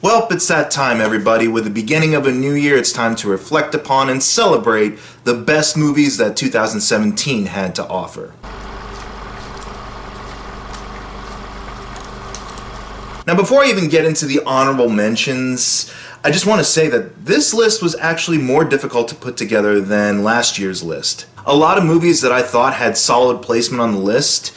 Well, it's that time, everybody. With the beginning of a new year, it's time to reflect upon and celebrate the best movies that 2017 had to offer. Now, before I even get into the honorable mentions, I just want to say that this list was actually more difficult to put together than last year's list. A lot of movies that I thought had solid placement on the list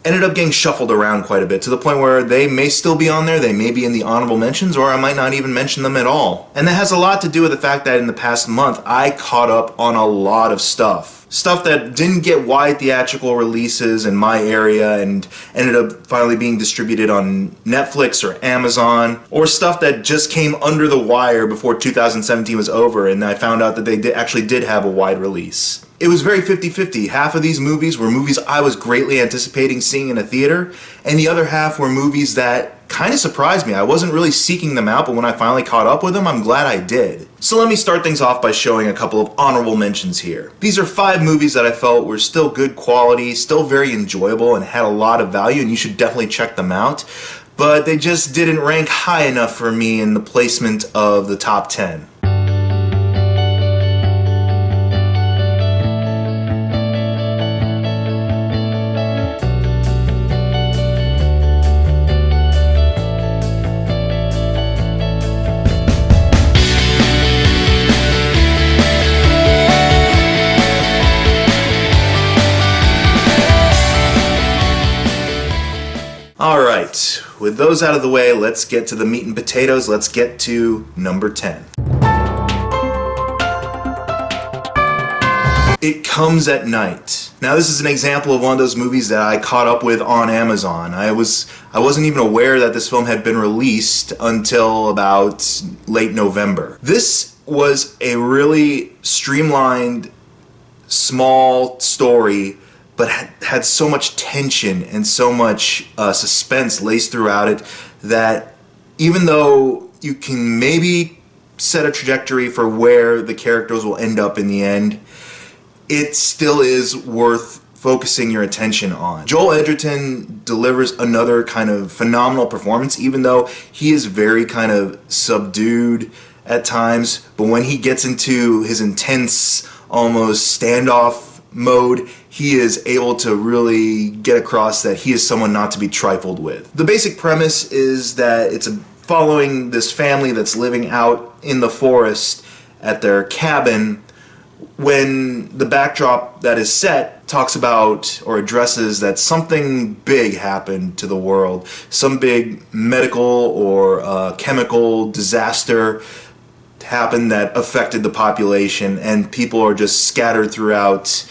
ended up getting shuffled around quite a bit, to the point where they may still be on there, they may be in the honorable mentions, or I might not even mention them at all. And that has a lot to do with the fact that in the past month, I caught up on a lot of stuff. Stuff that didn't get wide theatrical releases in my area and ended up finally being distributed on Netflix or Amazon, or stuff that just came under the wire before 2017 was over and I found out that they actually did have a wide release. It was very 50-50. Half of these movies were movies I was greatly anticipating seeing in a theater, and the other half were movies that kind of surprised me. I wasn't really seeking them out, but when I finally caught up with them, I'm glad I did. So let me start things off by showing a couple of honorable mentions here. These are 5 movies that I felt were still good quality, still very enjoyable, and had a lot of value, and you should definitely check them out. But they just didn't rank high enough for me in the placement of the top 10. Alright, with those out of the way, let's get to the meat and potatoes. Let's get to number 10. It Comes at Night. Now, this is an example of one of those movies that I caught up with on Amazon. I wasn't even aware that this film had been released until about late November. This was a really streamlined, small story, but had so much tension and so much suspense laced throughout it that even though you can maybe set a trajectory for where the characters will end up in the end, it still is worth focusing your attention on. Joel Edgerton delivers another kind of phenomenal performance, even though he is very kind of subdued at times, but when he gets into his intense, almost standoff mode, he is able to really get across that he is someone not to be trifled with. The basic premise is that it's following this family that's living out in the forest at their cabin, when the backdrop that is set talks about or addresses that something big happened to the world. Some big medical or chemical disaster happened that affected the population, and people are just scattered throughout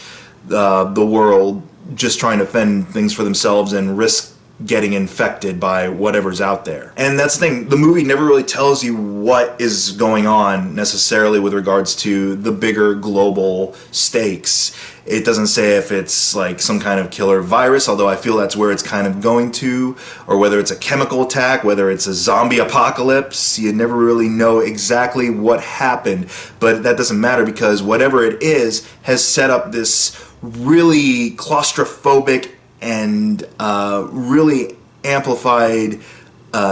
the world just trying to fend things for themselves and risk getting infected by whatever's out there. And that's the thing, the movie never really tells you what is going on necessarily with regards to the bigger global stakes. It doesn't say if it's like some kind of killer virus, although I feel that's where it's kind of going to, or whether it's a chemical attack, whether it's a zombie apocalypse. You never really know exactly what happened, but that doesn't matter because whatever it is has set up this really claustrophobic and really amplified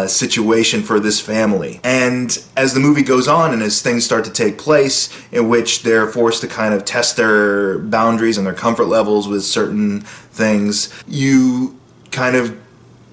situation for this family. And as the movie goes on and as things start to take place in which they're forced to kind of test their boundaries and their comfort levels with certain things, you kind of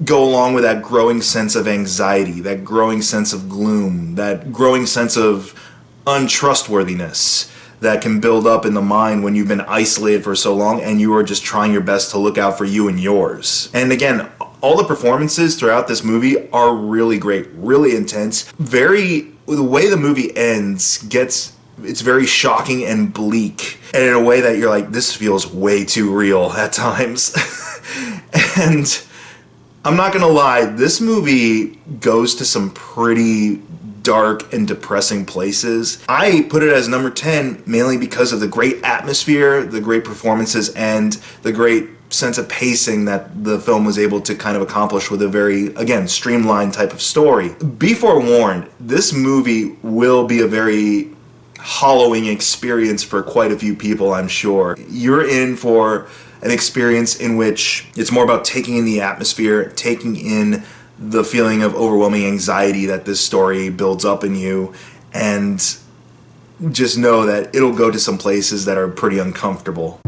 go along with that growing sense of anxiety, that growing sense of gloom, that growing sense of untrustworthiness that can build up in the mind when you've been isolated for so long and you are just trying your best to look out for you and yours. And again, all the performances throughout this movie are really great, really intense. The way the movie ends it's very shocking and bleak, and in a way that you're like, this feels way too real at times. And I'm not gonna lie, this movie goes to some pretty dark and depressing places. I put it as number 10 mainly because of the great atmosphere, the great performances, and the great sense of pacing that the film was able to kind of accomplish with a very, again, streamlined type of story. Be forewarned, this movie will be a very hollowing experience for quite a few people, I'm sure. You're in for an experience in which it's more about taking in the atmosphere, taking in the feeling of overwhelming anxiety that this story builds up in you, and just know that it'll go to some places that are pretty uncomfortable.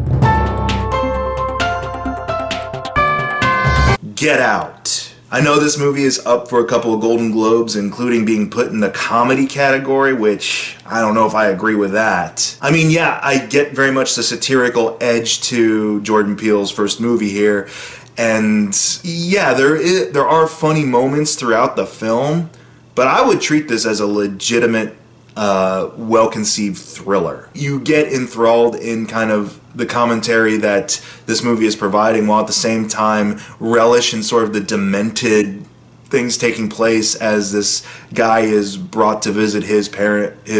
Get Out. I know this movie is up for a couple of Golden Globes, including being put in the comedy category, which I don't know if I agree with that. I mean, yeah, I get very much the satirical edge to Jordan Peele's first movie here, and yeah, there are funny moments throughout the film, but I would treat this as a legitimate, well-conceived thriller. You get enthralled in kind of the commentary that this movie is providing, while at the same time relish in sort of the demented things taking place as this guy is brought to visit his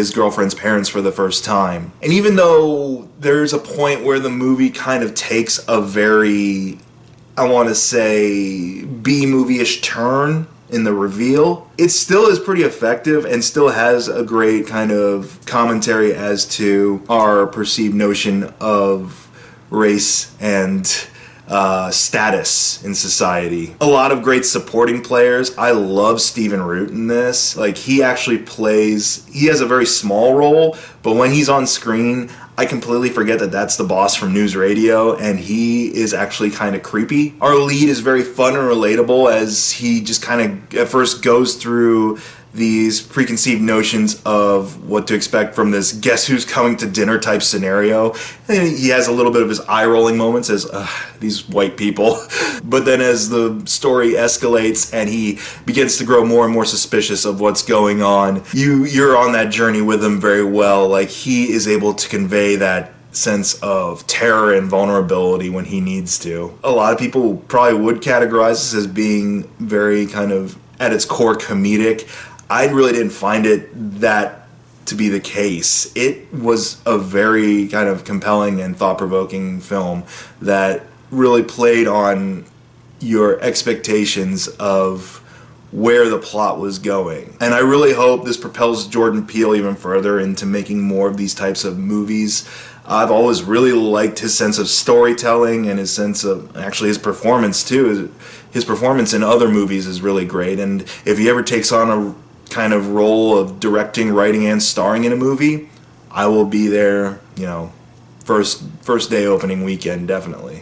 girlfriend's parents for the first time. And even though there's a point where the movie kind of takes a very, I want to say, B-movie-ish turn in the reveal, it still is pretty effective and still has a great kind of commentary as to our perceived notion of race and status in society. A lot of great supporting players. I love Stephen Root in this. Like, he has a very small role, but when he's on screen, I completely forget that that's the boss from News Radio, and he is actually kind of creepy. Our lead is very fun and relatable as he just kind of at first goes through these preconceived notions of what to expect from this guess who's coming to dinner type scenario. And he has a little bit of his eye-rolling moments as, these white people. But then as the story escalates and he begins to grow more and more suspicious of what's going on, you're on that journey with him very well. Like, he is able to convey that sense of terror and vulnerability when he needs to. A lot of people probably would categorize this as being very kind of, at its core, comedic. I really didn't find it that to be the case. It was a very kind of compelling and thought-provoking film that really played on your expectations of where the plot was going. And I really hope this propels Jordan Peele even further into making more of these types of movies. I've always really liked his sense of storytelling and his sense of, actually, his performance too. His performance in other movies is really great, and if he ever takes on a kind of role of directing, writing, and starring in a movie, I will be there, first day opening weekend, definitely.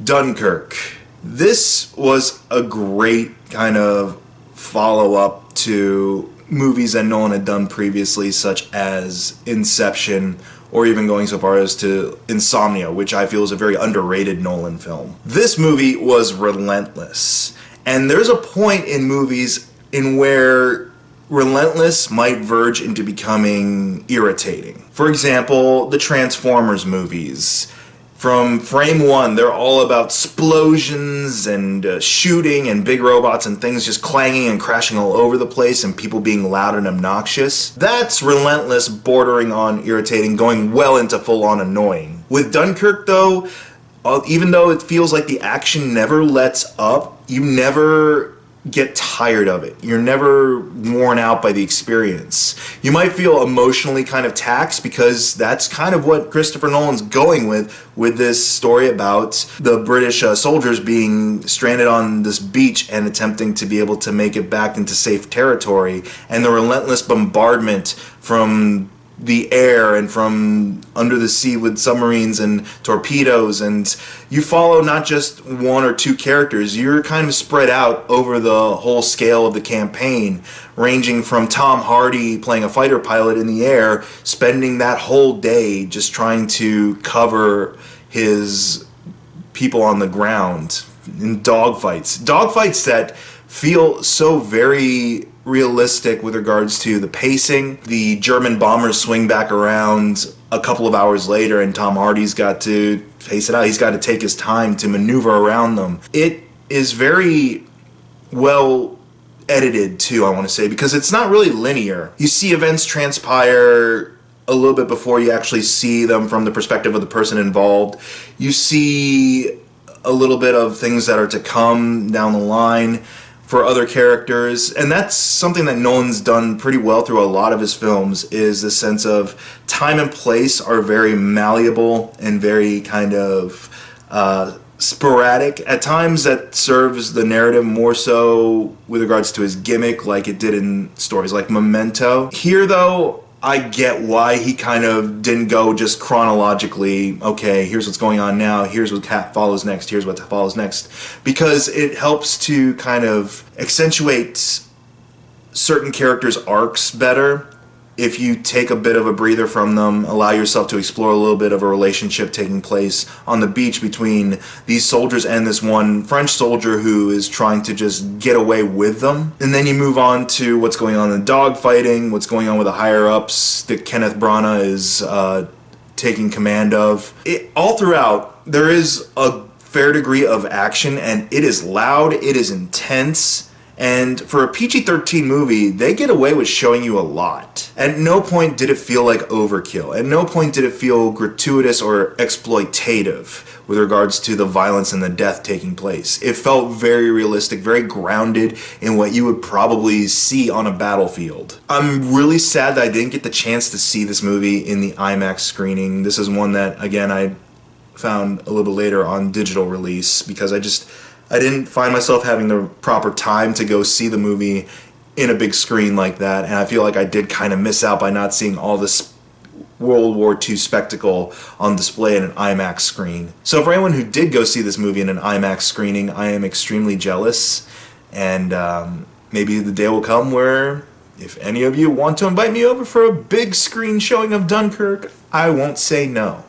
Dunkirk. This was a great kind of follow-up to movies that Nolan had done previously, such as Inception, or even going so far as to Insomnia, which I feel is a very underrated Nolan film. This movie was relentless. And there's a point in movies in where relentless might verge into becoming irritating. For example, the Transformers movies. From frame one, they're all about explosions and shooting and big robots and things just clanging and crashing all over the place and people being loud and obnoxious. That's relentless, bordering on irritating, going well into full-on annoying. With Dunkirk, though, even though it feels like the action never lets up, you never get tired of it. You're never worn out by the experience. You might feel emotionally kind of taxed because that's kind of what Christopher Nolan's going with this story about the British soldiers being stranded on this beach and attempting to be able to make it back into safe territory, and the relentless bombardment from the air and from under the sea with submarines and torpedoes, and you follow not just one or two characters, you're kind of spread out over the whole scale of the campaign, ranging from Tom Hardy playing a fighter pilot in the air, spending that whole day just trying to cover his people on the ground in dogfights that feel so very realistic with regards to the pacing. The German bombers swing back around a couple of hours later and Tom Hardy's got to pace it out. He's got to take his time to maneuver around them. It is very well edited too, I want to say, because it's not really linear. You see events transpire a little bit before you actually see them from the perspective of the person involved. You see a little bit of things that are to come down the line for other characters, and that's something that Nolan's done pretty well through a lot of his films, is the sense of time and place are very malleable and very kind of sporadic. At times that serves the narrative more so with regards to his gimmick, like it did in stories like Memento. Here, though, I get why he kind of didn't go just chronologically, okay, here's what's going on now, here's what follows next, here's what follows next. Because it helps to kind of accentuate certain characters' arcs better if you take a bit of a breather from them, allow yourself to explore a little bit of a relationship taking place on the beach between these soldiers and this one French soldier who is trying to just get away with them. And then you move on to what's going on in the dogfighting, what's going on with the higher-ups that Kenneth Branagh is taking command of. All throughout, there is a fair degree of action, and it is loud, it is intense. And for a PG-13 movie, they get away with showing you a lot. At no point did it feel like overkill. At no point did it feel gratuitous or exploitative with regards to the violence and the death taking place. It felt very realistic, very grounded in what you would probably see on a battlefield. I'm really sad that I didn't get the chance to see this movie in the IMAX screening. This is one that, again, I found a little later on digital release because I didn't find myself having the proper time to go see the movie in a big screen like that, and I feel like I did kind of miss out by not seeing all this World War II spectacle on display in an IMAX screen. So for anyone who did go see this movie in an IMAX screening, I am extremely jealous, and maybe the day will come where if any of you want to invite me over for a big screen showing of Dunkirk, I won't say no.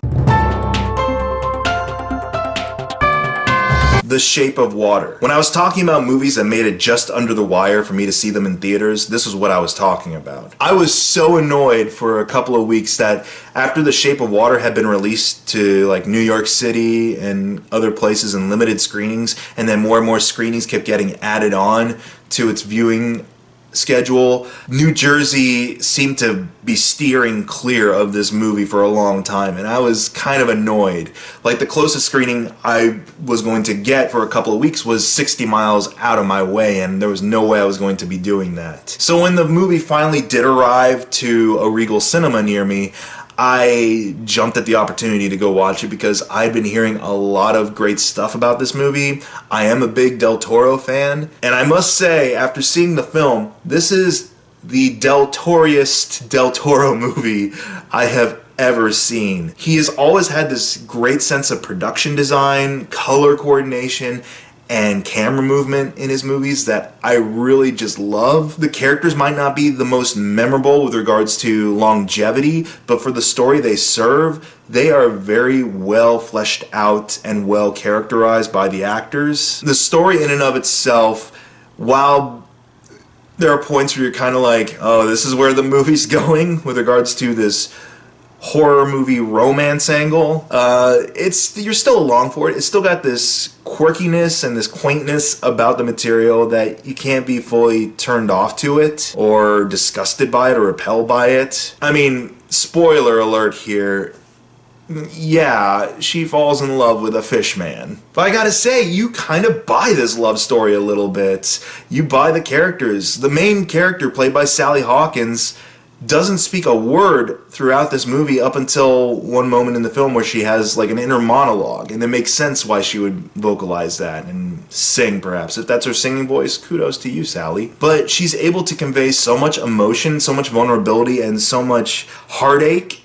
The Shape of Water. When I was talking about movies that made it just under the wire for me to see them in theaters, this is what I was talking about. I was so annoyed for a couple of weeks that after The Shape of Water had been released to like New York City and other places in limited screenings, and then more and more screenings kept getting added on to its viewing schedule, New Jersey seemed to be steering clear of this movie for a long time, and I was kind of annoyed. Like, the closest screening I was going to get for a couple of weeks was 60 miles out of my way, and there was no way I was going to be doing that. So when the movie finally did arrive to a Regal cinema near me, I jumped at the opportunity to go watch it because I've been hearing a lot of great stuff about this movie. I am a big Del Toro fan, and I must say, after seeing the film, this is the Del Toroiest Del Toro movie I have ever seen. He has always had this great sense of production design, color coordination, and camera movement in his movies that I really just love. The characters might not be the most memorable with regards to longevity, but for the story they serve, they are very well fleshed out and well characterized by the actors. The story in and of itself, while there are points where you're kind of like, oh, this is where the movie's going with regards to this horror movie romance angle, you're still along for it. It's still got this quirkiness and this quaintness about the material that you can't be fully turned off to it or disgusted by it or repelled by it. I mean, spoiler alert here, yeah, she falls in love with a fish man. But I gotta say, you kind of buy this love story a little bit. You buy the characters. The main character, played by Sally Hawkins, doesn't speak a word throughout this movie up until one moment in the film where she has like an inner monologue, and it makes sense why she would vocalize that and sing, perhaps. If that's her singing voice, kudos to you, Sally. But she's able to convey so much emotion, so much vulnerability, and so much heartache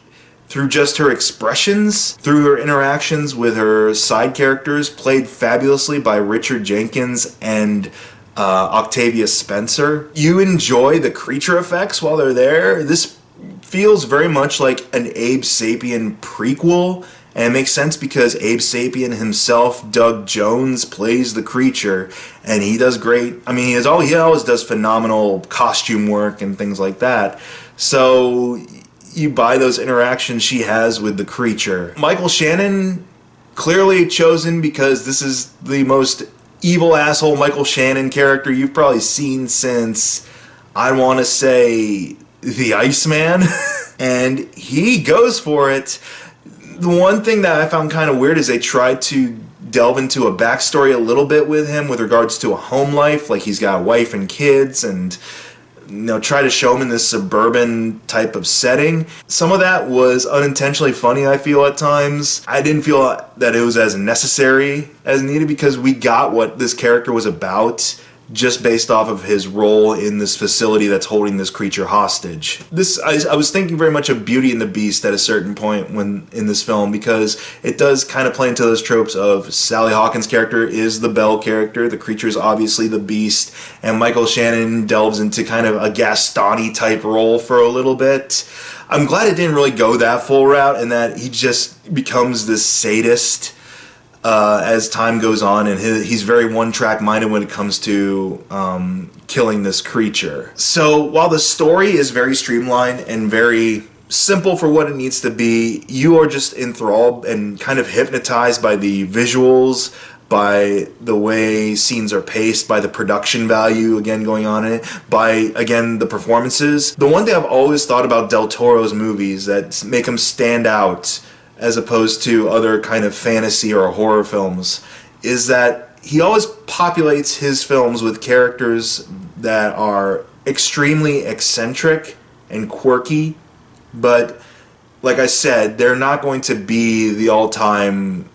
through just her expressions, through her interactions with her side characters, played fabulously by Richard Jenkins and Octavia Spencer. You enjoy the creature effects while they're there. This feels very much like an Abe Sapien prequel, and it makes sense because Abe Sapien himself, Doug Jones, plays the creature, and he does great. I mean, he always does phenomenal costume work and things like that. So you buy those interactions she has with the creature. Michael Shannon, clearly chosen because this is the most evil asshole Michael Shannon character you've probably seen since, I want to say, The Iceman. And he goes for it. The one thing that I found kind of weird is they tried to delve into a backstory a little bit with him with regards to a home life, like he's got a wife and kids, and try to show him in this suburban type of setting. Some of that was unintentionally funny, I feel, at times. I didn't feel that it was as necessary as needed, because we got what this character was about just based off of his role in this facility that's holding this creature hostage. I was thinking very much of Beauty and the Beast at a certain point when in this film, because it does kind of play into those tropes of Sally Hawkins' character is the Belle character, the creature is obviously the Beast, and Michael Shannon delves into kind of a Gaston-y type role for a little bit. I'm glad it didn't really go that full route, and that he just becomes this sadist as time goes on, and he's very one-track minded when it comes to killing this creature. So while the story is very streamlined and very simple for what it needs to be, you are just enthralled and kind of hypnotized by the visuals, by the way scenes are paced, by the production value again going on in it, by again the performances. The one thing I've always thought about Del Toro's movies that make them stand out as opposed to other kind of fantasy or horror films is that he always populates his films with characters that are extremely eccentric and quirky, but like I said, they're not going to be the all-time,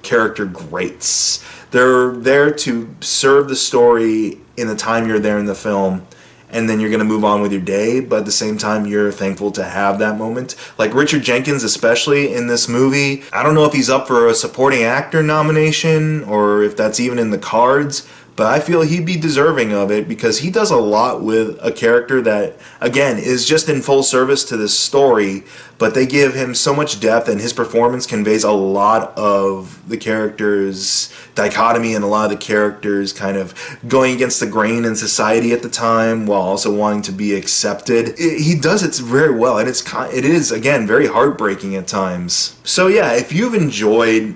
character greats. They're there to serve the story in the time you're there in the film, and then you're going to move on with your day, but at the same time, you're thankful to have that moment. Like Richard Jenkins, especially in this movie, I don't know if he's up for a supporting actor nomination or if that's even in the cards, but I feel he'd be deserving of it because he does a lot with a character that, again, is just in full service to this story, but they give him so much depth, and his performance conveys a lot of the character's dichotomy and a lot of the characters kind of going against the grain in society at the time while also wanting to be accepted. He does it very well, and it is, again, very heartbreaking at times. So yeah, if you've enjoyed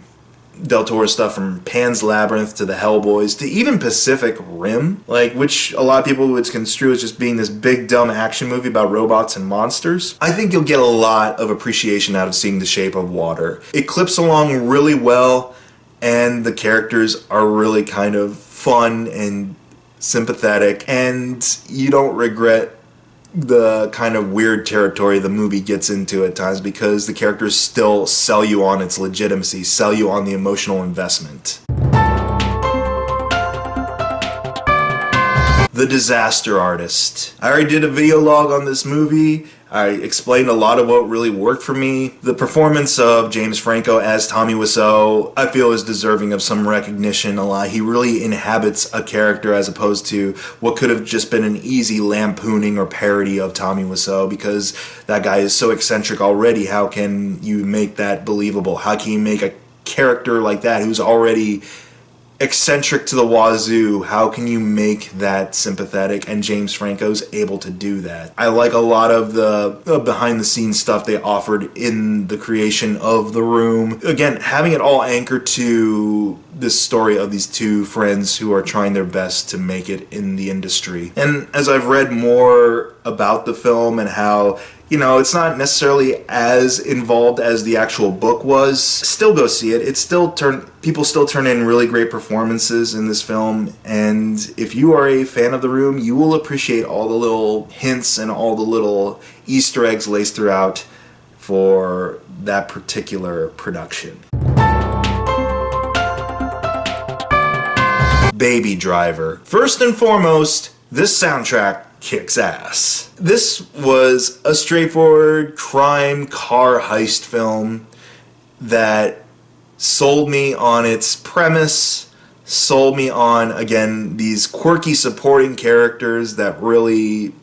Del Toro stuff from Pan's Labyrinth to the Hellboys to even Pacific Rim, which a lot of people would construe as just being this big dumb action movie about robots and monsters, I think you'll get a lot of appreciation out of seeing The Shape of Water. It clips along really well, and the characters are really kind of fun and sympathetic, and you don't regret the kind of weird territory the movie gets into at times because the characters still sell you on its legitimacy, sell you on the emotional investment. The Disaster Artist. I already did a video log on this movie. I explained a lot of what really worked for me. The performance of James Franco as Tommy Wiseau, I feel, is deserving of some recognition a lot. He really inhabits a character as opposed to what could have just been an easy lampooning or parody of Tommy Wiseau, because that guy is so eccentric already. How can you make that believable? How can you make a character like that who's already eccentric to the wazoo, how can you make that sympathetic? And James Franco's able to do that. I like a lot of the behind the scenes stuff they offered in the creation of The Room. Again, having it all anchored to this story of these two friends who are trying their best to make it in the industry. And as I've read more about the film and how it's not necessarily as involved as the actual book was, still go see it. People still turn in really great performances in this film, and if you are a fan of The Room, you will appreciate all the little hints and all the little Easter eggs laced throughout for that particular production. Baby Driver. First and foremost, this soundtrack kicks ass. This was a straightforward crime car heist film that sold me on its premise, sold me on, again, these quirky supporting characters that really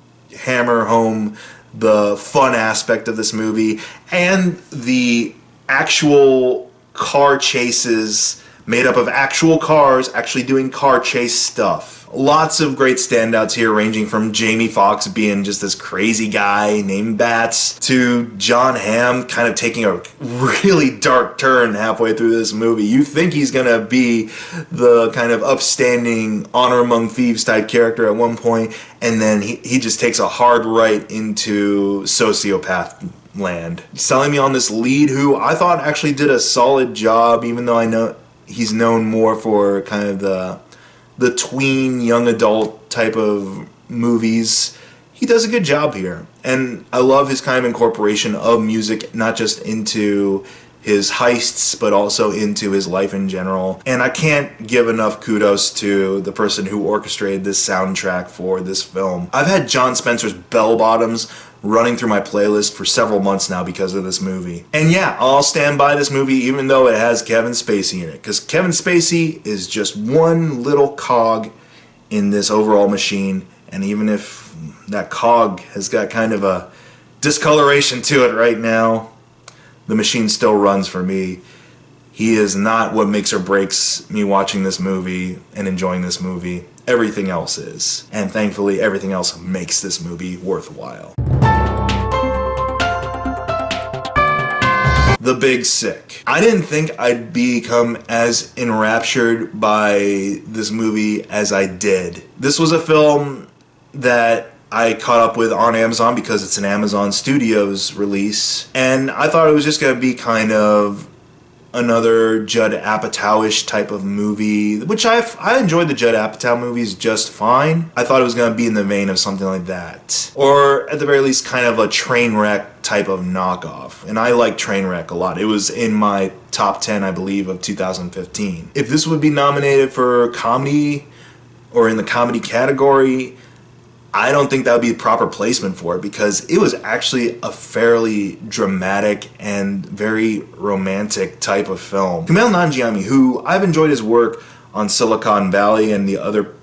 hammer home the fun aspect of this movie, and the actual car chases made up of actual cars actually doing car chase stuff. Lots of great standouts here, ranging from Jamie Foxx being just this crazy guy named Bats, to John Hamm kind of taking a really dark turn halfway through this movie. You think he's gonna be the kind of upstanding honor among thieves type character at one point, and then he just takes a hard right into sociopath land. Selling me on this lead who I thought actually did a solid job, even though I know he's known more for kind of the tween young adult type of movies. he does a good job here. And I love his kind of incorporation of music, not just into his heists, but also into his life in general. And I can't give enough kudos to the person who orchestrated this soundtrack for this film. I've had John Spencer's Bell Bottoms running through my playlist for several months now because of this movie. And yeah, I'll stand by this movie even though it has Kevin Spacey in it, because Kevin Spacey is just one little cog in this overall machine. And even if that cog has got kind of a discoloration to it right now, the machine still runs for me. He is not what makes or breaks me watching this movie and enjoying this movie. Everything else is. And thankfully, everything else makes this movie worthwhile. The Big Sick. I didn't think I'd become as enraptured by this movie as I did. This was a film that I caught up with on Amazon because it's an Amazon Studios release, and I thought it was just going to be kind of another Judd Apatow-ish type of movie, which I enjoyed the Judd Apatow movies just fine. I thought it was going to be in the vein of something like that, or at the very least kind of a Trainwreck type of knockoff, and I like Trainwreck a lot. It was in my top 10, I believe, of 2015. If this would be nominated for comedy or in the comedy category, I don't think that would be the proper placement for it, because it was actually a fairly dramatic and very romantic type of film. Kumail Nanjiani, who I've enjoyed his work on Silicon Valley and the other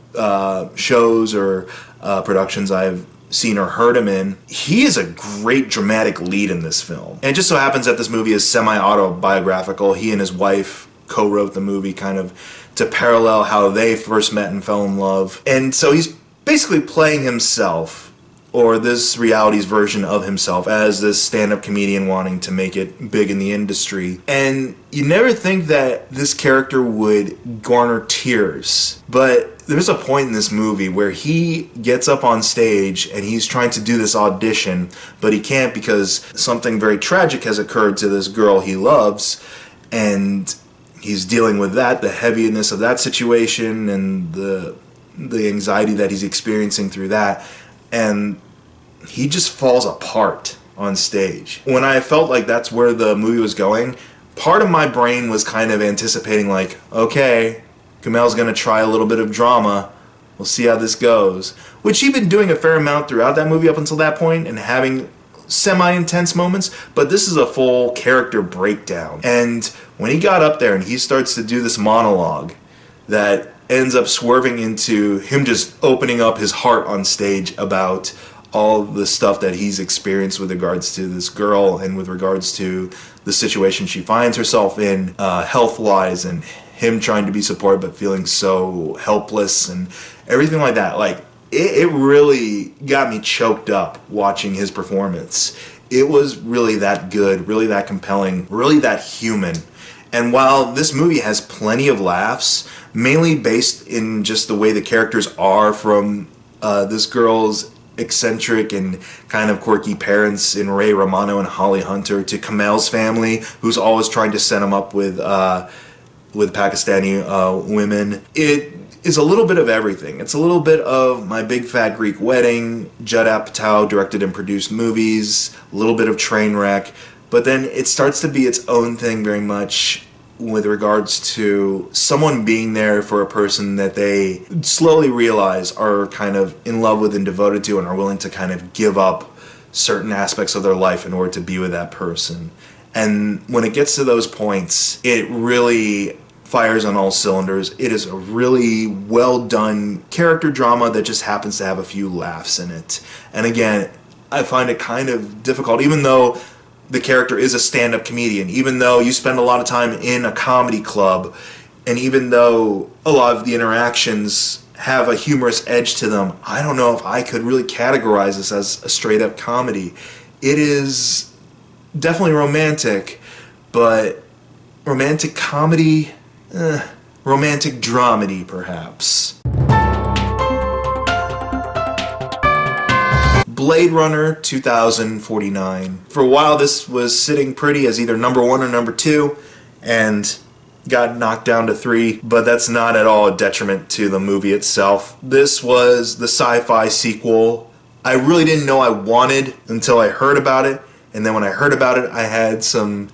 shows or productions I've seen or heard him in, he is a great dramatic lead in this film. And it just so happens that this movie is semi-autobiographical. He and his wife co-wrote the movie kind of to parallel how they first met and fell in love. And so he's basically playing himself, or this reality's version of himself, as this stand-up comedian wanting to make it big in the industry. And you never think that this character would garner tears, but there's a point in this movie where he gets up on stage and he's trying to do this audition, but he can't because something very tragic has occurred to this girl he loves, and he's dealing with that, the heaviness of that situation, and the anxiety that he's experiencing through that, and he just falls apart on stage. When I felt like that's where the movie was going, part of my brain was kind of anticipating, like, okay, Kumail's gonna try a little bit of drama, we'll see how this goes, which he'd been doing a fair amount throughout that movie up until that point, and having semi-intense moments, but this is a full character breakdown. And when he got up there and he starts to do this monologue that ends up swerving into him just opening up his heart on stage about all the stuff that he's experienced with regards to this girl and with regards to the situation she finds herself in, health-wise, and him trying to be supported but feeling so helpless and everything like that. Like, it really got me choked up watching his performance. It was really that good, really that compelling, really that human. And while this movie has plenty of laughs, mainly based in just the way the characters are, from this girl's eccentric and kind of quirky parents in Ray Romano and Holly Hunter, to Kumail's family, who's always trying to set him up with Pakistani women. It is a little bit of everything. It's a little bit of My Big Fat Greek Wedding, Judd Apatow directed and produced movies, a little bit of Trainwreck, but then it starts to be its own thing very much with regards to someone being there for a person that they slowly realize are kind of in love with and devoted to, and are willing to kind of give up certain aspects of their life in order to be with that person. And when it gets to those points, it really fires on all cylinders. It is a really well done character drama that just happens to have a few laughs in it. And again, I find it kind of difficult, even though the character is a stand-up comedian, even though you spend a lot of time in a comedy club, and even though a lot of the interactions have a humorous edge to them, I don't know if I could really categorize this as a straight-up comedy. It is definitely romantic, but romantic comedy, romantic dramedy perhaps. Blade Runner 2049. For a while this was sitting pretty as either number 1 or number 2, and got knocked down to 3, but that's not at all a detriment to the movie itself. This was the sci-fi sequel I really didn't know I wanted until I heard about it. And then when I heard about it, I had some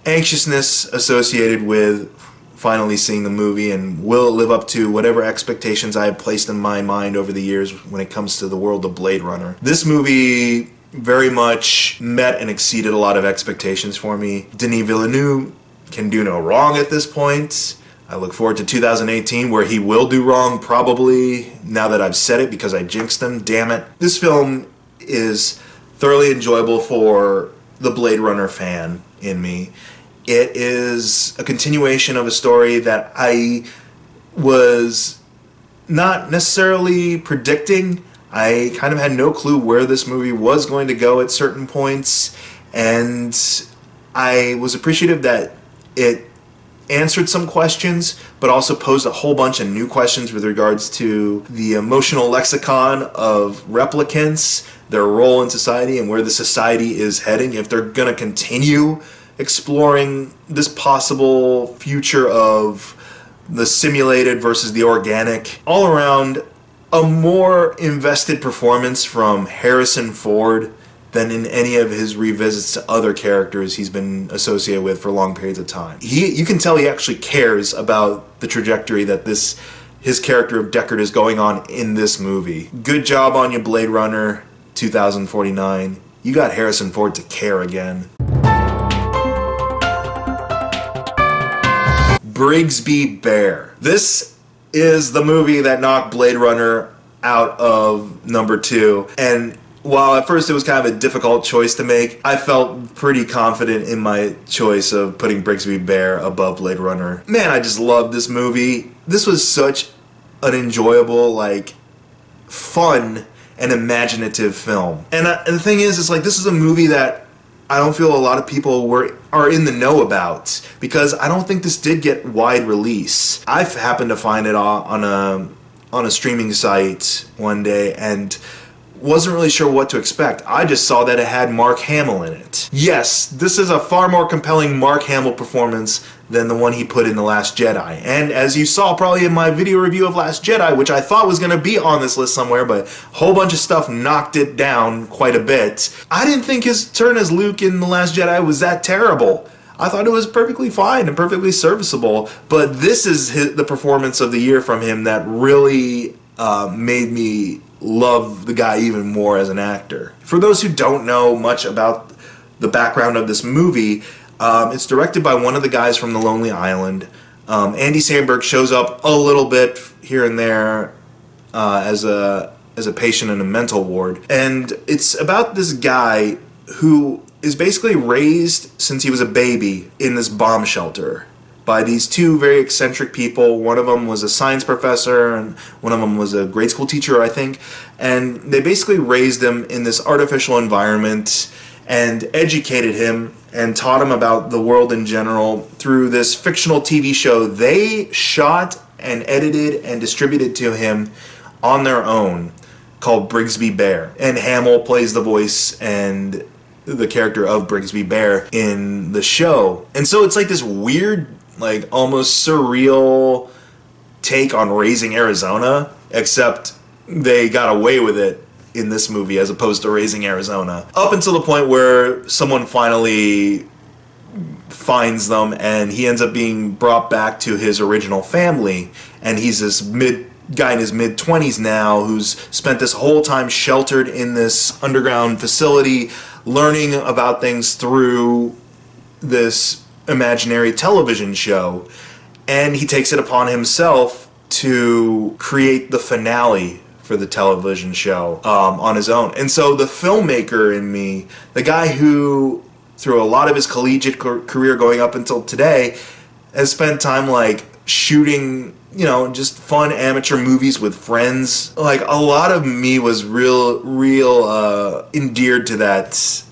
anxiousness associated with finally seeing the movie, and will it live up to whatever expectations I have placed in my mind over the years when it comes to the world of Blade Runner. This movie very much met and exceeded a lot of expectations for me. Denis Villeneuve can do no wrong at this point. I look forward to 2018 where he will do wrong, probably, now that I've said it because I jinxed him. Damn it. This film is thoroughly enjoyable for the Blade Runner fan in me. It is a continuation of a story that I was not necessarily predicting. I kind of had no clue where this movie was going to go at certain points, and I was appreciative that it answered some questions, but also posed a whole bunch of new questions with regards to the emotional lexicon of replicants, their role in society, and where the society is heading, if they're going to continue exploring this possible future of the simulated versus the organic. All around, a more invested performance from Harrison Ford than in any of his revisits to other characters he's been associated with for long periods of time. You can tell he actually cares about the trajectory that his character of Deckard is going on in this movie. Good job on you, Blade Runner 2049. You got Harrison Ford to care again. Briggs Be Bare. This is the movie that knocked Blade Runner out of number 2. And while at first it was kind of a difficult choice to make, I felt pretty confident in my choice of putting Briggs Be Bare above Blade Runner. Man, I just loved this movie. This was such an enjoyable, fun and imaginative film. And the thing is, it's this is a movie that I don't feel a lot of people are in the know about, because I don't think this did get wide release. I've happened to find it on a streaming site one day and wasn't really sure what to expect. I just saw that it had Mark Hamill in it. Yes, this is a far more compelling Mark Hamill performance than the one he put in The Last Jedi. And as you saw probably in my video review of Last Jedi, which I thought was going to be on this list somewhere, but a whole bunch of stuff knocked it down quite a bit. I didn't think his turn as Luke in The Last Jedi was that terrible. I thought it was perfectly fine and perfectly serviceable, but this is the performance of the year from him that really made me love the guy even more as an actor. For those who don't know much about the background of this movie, it's directed by one of the guys from The Lonely Island. Andy Samberg shows up a little bit here and there as a patient in a mental ward. And it's about this guy who is basically raised since he was a baby in this bomb shelter by these two very eccentric people. One of them was a science professor, and one of them was a grade school teacher, I think. And they basically raised him in this artificial environment and educated him and taught him about the world in general through this fictional TV show they shot and edited and distributed to him on their own, called Briggs Be Bare. And Hamill plays the voice and the character of Briggs Be Bare in the show. And so it's this weird, almost surreal take on Raising Arizona, except they got away with it in this movie as opposed to Raising Arizona. Up until the point where someone finally finds them and he ends up being brought back to his original family, and he's this guy in his mid-20s now who's spent this whole time sheltered in this underground facility, learning about things through this imaginary television show. And he takes it upon himself to create the finale for the television show on his own. And so the filmmaker in me, the guy who through a lot of his collegiate career going up until today has spent time shooting, just fun amateur movies with friends. A lot of me was real endeared to that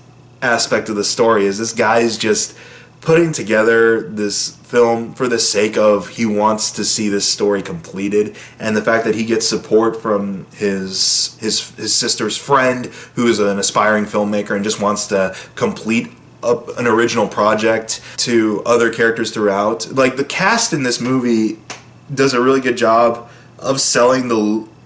aspect of the story, is this guy is just putting together this film for the sake of he wants to see this story completed, and the fact that he gets support from his sister's friend, who is an aspiring filmmaker and just wants to complete an original project, to other characters throughout. The cast in this movie does a really good job of selling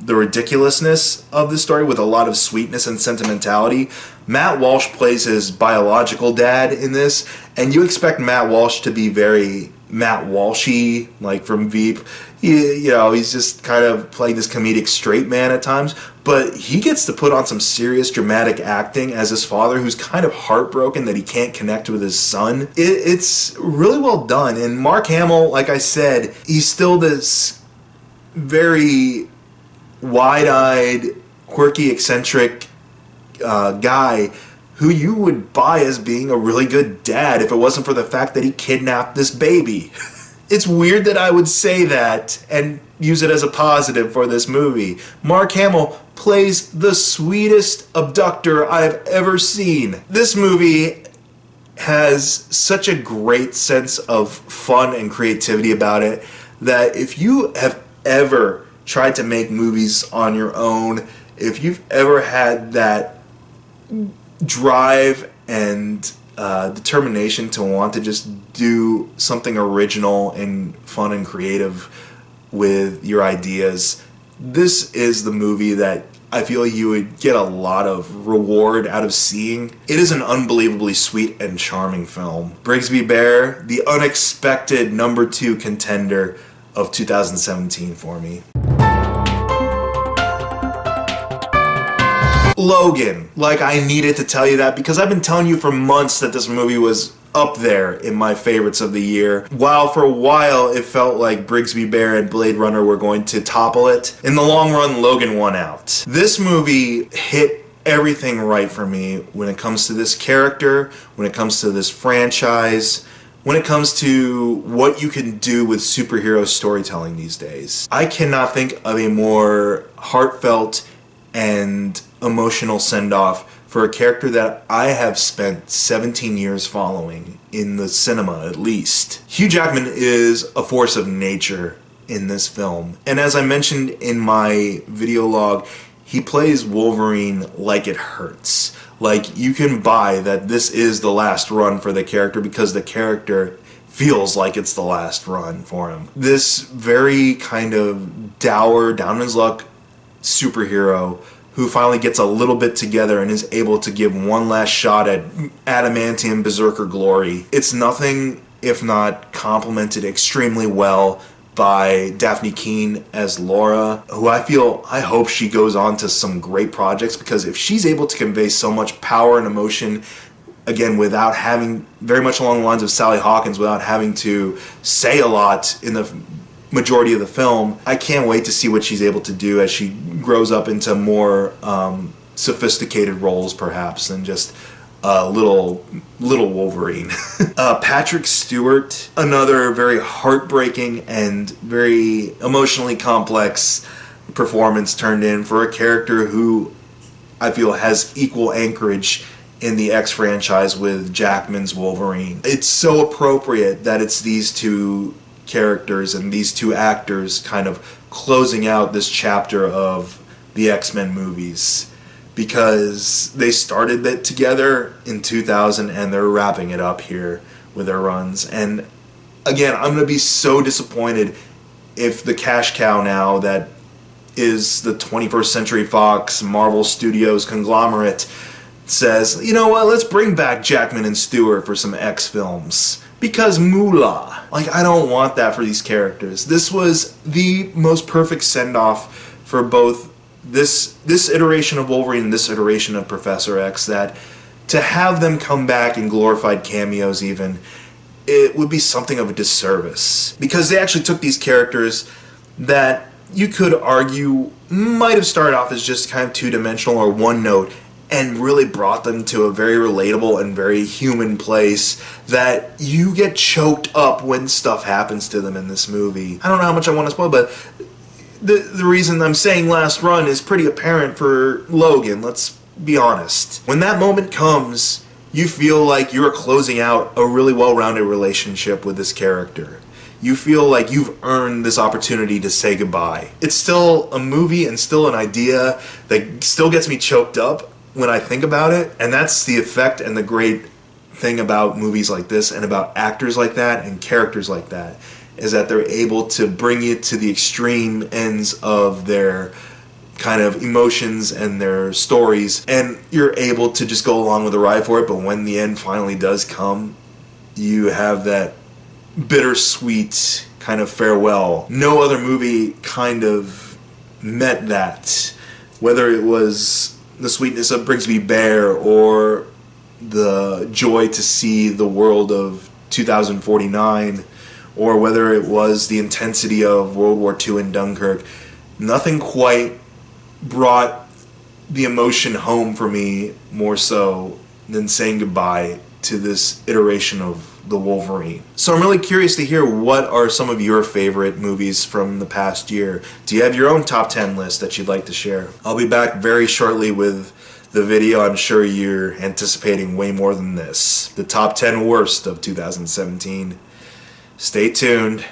the ridiculousness of the story with a lot of sweetness and sentimentality. Matt Walsh plays his biological dad in this, and you expect Matt Walsh to be very Matt Walshy, like from Veep. He's just kind of playing this comedic straight man at times, but he gets to put on some serious dramatic acting as his father, who's kind of heartbroken that he can't connect with his son. It's really well done, and Mark Hamill, like I said, he's still this very wide-eyed, quirky, eccentric guy who you would buy as being a really good dad if it wasn't for the fact that he kidnapped this baby. It's weird that I would say that and use it as a positive for this movie. Mark Hamill plays the sweetest abductor I've ever seen. This movie has such a great sense of fun and creativity about it that if you have ever tried to make movies on your own, if you've ever had that drive and determination to want to just do something original and fun and creative with your ideas, this is the movie that I feel you would get a lot of reward out of seeing. It is an unbelievably sweet and charming film. Briggs Be Bare, the unexpected number 2 contender of 2017 for me. Logan. Like, I needed to tell you that because I've been telling you for months that this movie was up there in my favorites of the year. While for a while it felt like Briggs Be Bare and Blade Runner were going to topple it, in the long run Logan won out. This movie hit everything right for me when it comes to this character, when it comes to this franchise, when it comes to what you can do with superhero storytelling these days. I cannot think of a more heartfelt and emotional send-off for a character that I have spent 17 years following, in the cinema at least. Hugh Jackman is a force of nature in this film. And as I mentioned in my video log, he plays Wolverine like it hurts. Like, you can buy that this is the last run for the character because the character feels like it's the last run for him. This very kind of dour, down on his luck superhero who finally gets a little bit together and is able to give one last shot at adamantium berserker glory. It's nothing if not complemented extremely well by Daphne Keane as Laura, who I hope she goes on to some great projects, because if she's able to convey so much power and emotion, again, without having, very much along the lines of Sally Hawkins, without having to say a lot in the majority of the film, I can't wait to see what she's able to do as she grows up into more sophisticated roles, perhaps, than just little Wolverine. Patrick Stewart, another very heartbreaking and very emotionally complex performance turned in for a character who I feel has equal anchorage in the X franchise with Jackman's Wolverine. It's so appropriate that it's these two characters and these two actors kind of closing out this chapter of the X-Men movies, because they started it together in 2000 and they're wrapping it up here with their runs. And again, I'm going to be so disappointed if the cash cow now that is the 21st Century Fox Marvel Studios conglomerate says, you know what, let's bring back Jackman and Stewart for some X films. Because moolah. Like, I don't want that for these characters. This was the most perfect send-off for both this iteration of Wolverine and this iteration of Professor X, that to have them come back in glorified cameos even, it would be something of a disservice. Because they actually took these characters that you could argue might have started off as just kind of two-dimensional or one-note, and really brought them to a very relatable and very human place that you get choked up when stuff happens to them in this movie. I don't know how much I want to spoil, but the reason I'm saying last run is pretty apparent for Logan, let's be honest. When that moment comes, you feel like you're closing out a really well-rounded relationship with this character. You feel like you've earned this opportunity to say goodbye. It's still a movie and still an idea that still gets me choked up when I think about it, and that's the effect and the great thing about movies like this and about actors like that and characters like that, is that they're able to bring you to the extreme ends of their kind of emotions and their stories, and you're able to just go along with the ride for it. But when the end finally does come, you have that bittersweet kind of farewell. No other movie kind of met that, whether it was the sweetness of Briggs Be Bare or the joy to see the world of 2049, or whether it was the intensity of World War II in Dunkirk. Nothing quite brought the emotion home for me more so than saying goodbye to this iteration of the Wolverine. So I'm really curious to hear, what are some of your favorite movies from the past year? Do you have your own top 10 list that you'd like to share? I'll be back very shortly with the video I'm sure you're anticipating way more than this. The top 10 worst of 2017. Stay tuned.